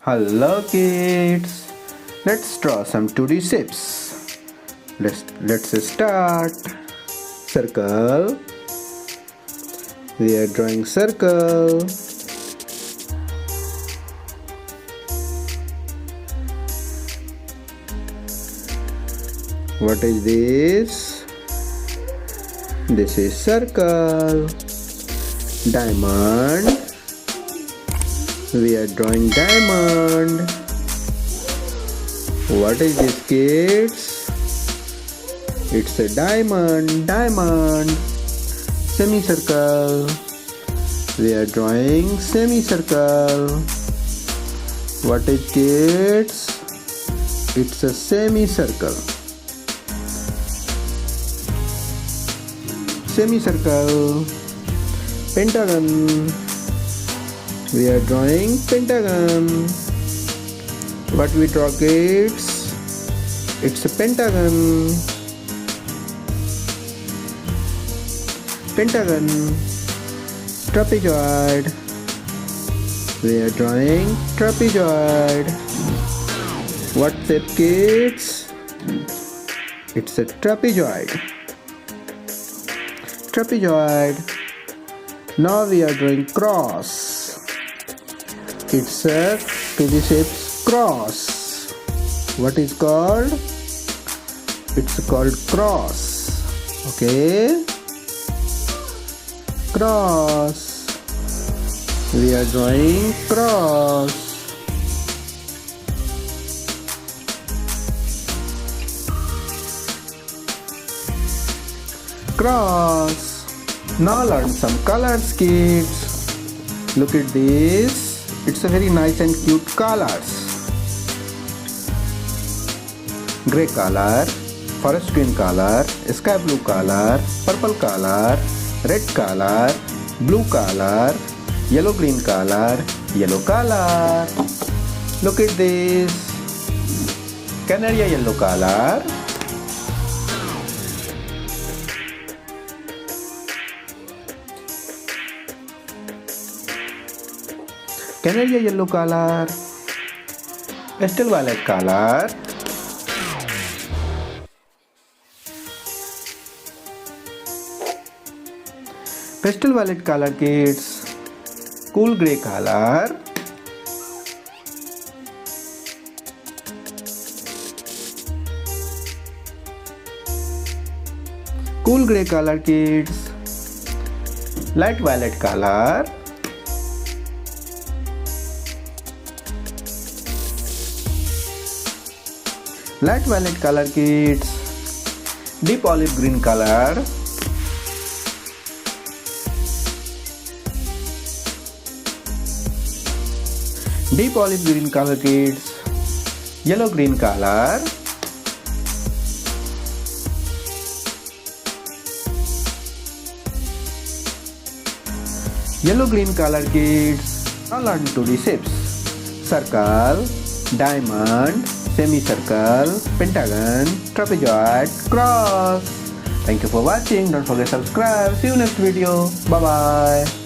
Hello kids, let's draw some 2D shapes. Let's start. Circle. We are drawing circle. What is this? This is circle. Diamond. We are drawing diamond. What is this, kids? It's a diamond. Semicircle. We are drawing semicircle. What is, kids? It's a semicircle. Semicircle. Pentagon. We are drawing pentagon. What we draw, kids? It's a pentagon. Pentagon. Trapezoid. We are drawing trapezoid. What shape, kids? It's a trapezoid. Trapezoid. Now we are drawing cross. It's a 2D shape cross. What is called? It's called cross. Okay. Cross. We are drawing cross. Cross. Now learn some colors, kids. Look at this. It's a very nice and cute colors. Grey color, forest green color, sky blue color, purple color, red color, blue color, yellow green color, yellow color. Look at this. Canary yellow color. Canary yellow color, pastel violet color, pastel violet color, kids, cool grey color, cool grey color, kids, light violet color, light violet color, kids, deep olive green color, deep olive green color, kids, yellow green color, yellow green color, kids. Now learn 2D shapes. Circle, diamond, semicircle, pentagon, trapezoid, cross. Thank you for watching. Don't forget to subscribe. See you next video. Bye bye.